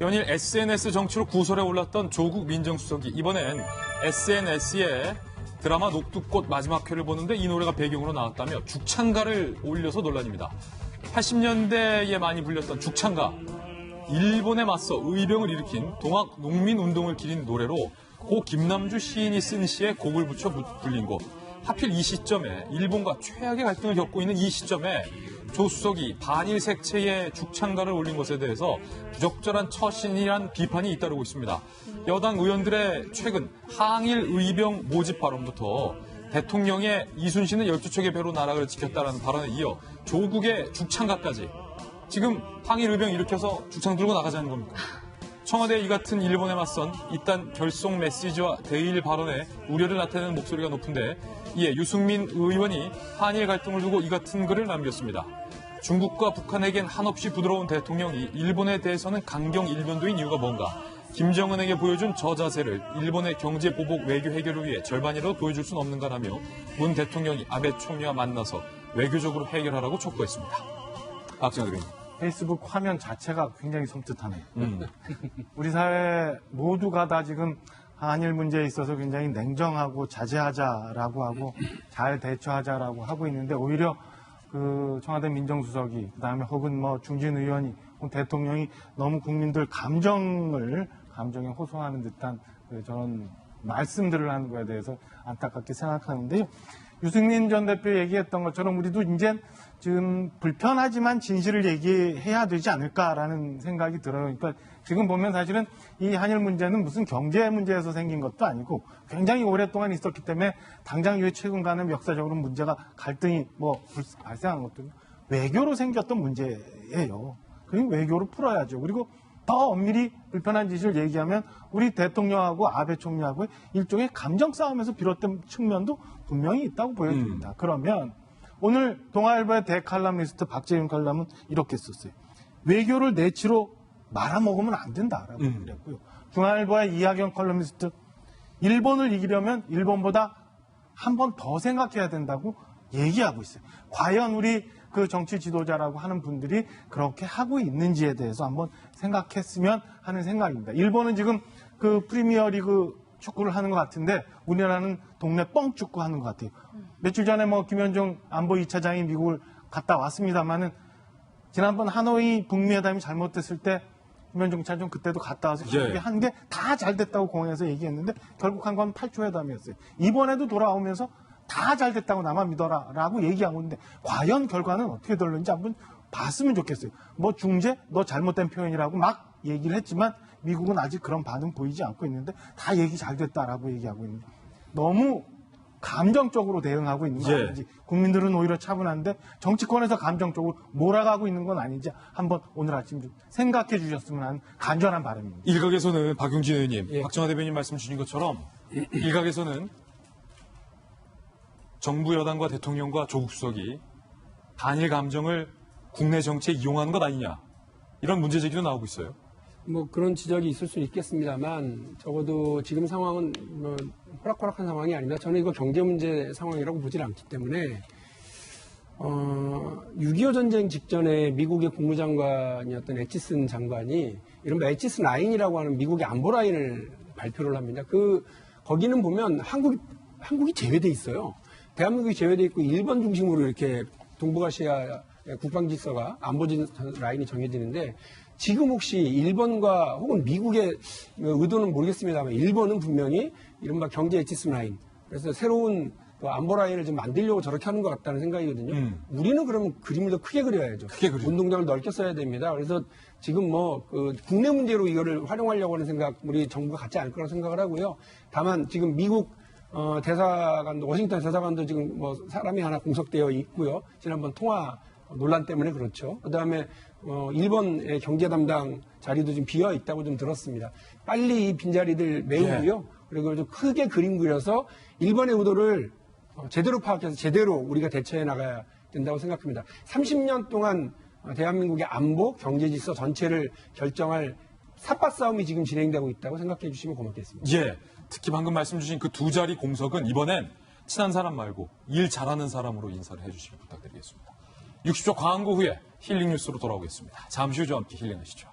연일 SNS 정치로 구설에 올랐던 조국 민정수석이 이번엔 SNS에 드라마 녹두꽃 마지막 회를 보는데 이 노래가 배경으로 나왔다며 죽창가를 올려서 논란입니다. 80년대에 많이 불렸던 죽창가, 일본에 맞서 의병을 일으킨 동학 농민운동을 기린 노래로 고 김남주 시인이 쓴 시에 곡을 붙여 불린 곳. 하필 이 시점에 일본과 최악의 갈등을 겪고 있는 이 시점에 조 수석이 반일 색채의 죽창가를 올린 것에 대해서 부적절한 처신이란 비판이 잇따르고 있습니다. 여당 의원들의 최근 항일 의병 모집 발언부터 대통령의 이순신은 12척의 배로 나라를 지켰다라는 발언에 이어 조국의 죽창가까지 지금 항일 의병 일으켜서 죽창 들고 나가자는 겁니까? 청와대 이 같은 일본에 맞선 이딴 결속 메시지와 대일 발언에 우려를 나타내는 목소리가 높은데 이에 유승민 의원이 한일 갈등을 두고 이 같은 글을 남겼습니다. 중국과 북한에겐 한없이 부드러운 대통령이 일본에 대해서는 강경 일변도인 이유가 뭔가? 김정은에게 보여준 저 자세를 일본의 경제 보복 외교 해결을 위해 절반이라도 보여줄 수는 없는가라며 문 대통령이 아베 총리와 만나서 외교적으로 해결하라고 촉구했습니다. 박정희 대변인. 페이스북 화면 자체가 굉장히 섬뜩하네요. 우리 사회 모두가 다 지금 한일 문제에 있어서 굉장히 냉정하고 자제하자라고 하고 잘 대처하자라고 하고 있는데 오히려 그 청와대 민정수석이 그다음에 혹은 뭐 중진 의원이 대통령이 너무 국민들 감정에 호소하는 듯한 저런 말씀들을 하는 거에 대해서 안타깝게 생각하는데요. 유승민 전 대표 얘기했던 것처럼 우리도 이제 지금 불편하지만 진실을 얘기해야 되지 않을까라는 생각이 들어요. 그러니까 지금 보면 사실은 이 한일 문제는 무슨 경제 문제에서 생긴 것도 아니고 굉장히 오랫동안 있었기 때문에 당장 이 최근 가는 역사적으로 문제가 갈등이 발생한 것도 외교로 생겼던 문제예요. 그럼 외교로 풀어야죠. 그리고 더 엄밀히 불편한 짓을 얘기하면 우리 대통령하고 아베 총리하고 일종의 감정 싸움에서 비롯된 측면도 분명히 있다고 보여집니다. 그러면 오늘 동아일보의 대칼럼니스트 박재윤 칼럼은 이렇게 썼어요. 외교를 내치로 말아먹으면 안 된다라고 그랬고요. 중앙일보의 이하경 컬럼니스트 일본을 이기려면 일본보다 한 번 더 생각해야 된다고 얘기하고 있어요. 과연 우리 그 정치 지도자라고 하는 분들이 그렇게 하고 있는지에 대해서 한번 생각했으면 하는 생각입니다. 일본은 지금 그 프리미어리그 축구를 하는 것 같은데 우리나라는 동네 뻥축구 하는 것 같아요. 며칠 전에 김현종 안보 2차장이 미국을 갔다 왔습니다만은 지난번 하노이 북미 회담이 잘못됐을 때 김현종 차장 그때도 갔다 와서 한 게 다 잘 됐다고 공항에서 얘기했는데 결국 한 건 8초 회담이었어요. 이번에도 돌아오면서 다 잘 됐다고 나만 믿어라라고 얘기하고 있는데 과연 결과는 어떻게 될는지 한번 봤으면 좋겠어요. 중재? 너 잘못된 표현이라고 막 얘기를 했지만 미국은 아직 그런 반응 보이지 않고 있는데 다 얘기 잘 됐다라고 얘기하고 있는데 너무 감정적으로 대응하고 있는 거 아닌지 국민들은 오히려 차분한데 정치권에서 감정적으로 몰아가고 있는 건 아닌지 한번 오늘 아침 좀 생각해 주셨으면 하는 간절한 바람입니다. 일각에서는 박용진 의원님, 박정하 대변인 말씀 주신 것처럼 일각에서는 정부 여당과 대통령과 조국 수석이 한일 감정을 국내 정치에 이용하는 것 아니냐 이런 문제 제기도 나오고 있어요. 그런 지적이 있을 수 있겠습니다만 적어도 지금 상황은 호락호락한 상황이 아닙니다. 저는 이거 경제 문제 상황이라고 보질 않기 때문에 6.25 전쟁 직전에 미국의 국무장관이었던 애치슨 장관이 이른바 애치슨 라인이라고 하는 미국의 안보 라인을 발표를 합니다. 거기는 보면 한국이 제외돼 있어요. 대한민국이 제외돼 있고 일본 중심으로 이렇게 동북아시아 국방질서가 안보 라인이 정해지는데 지금 혹시 일본과 혹은 미국의 의도는 모르겠습니다만 일본은 분명히 이른바 경제 애치슨 라인 그래서 새로운 안보 라인을 좀 만들려고 저렇게 하는 것 같다는 생각이거든요. 우리는 그러면 그림을 더 크게 그려야죠. 운동장을 넓게 써야 됩니다. 그래서 지금 국내 문제로 이거를 활용하려고 하는 생각 우리 정부가 갖지 않을 거라고 생각을 하고요. 다만 지금 미국 대사관도 워싱턴 대사관도 지금 사람이 하나 공석되어 있고요. 지난번 통화 논란 때문에 그렇죠. 그다음에 일본의 경제 담당 자리도 좀 비어 있다고 좀 들었습니다. 빨리 이 빈자리들 메우고요. 그리고 좀 크게 그림 그려서 일본의 의도를 제대로 파악해서 제대로 우리가 대처해 나가야 된다고 생각합니다. 30년 동안 대한민국의 안보, 경제 질서 전체를 결정할 삿바 싸움이 지금 진행되고 있다고 생각해 주시면 고맙겠습니다. 특히 방금 말씀 주신 그 두 자리 공석은 이번엔 친한 사람 말고 일 잘하는 사람으로 인사를 해주시면 부탁드리겠습니다. 60초 광고 후에 힐링 뉴스로 돌아오겠습니다. 잠시 후 저와 함께 힐링하시죠.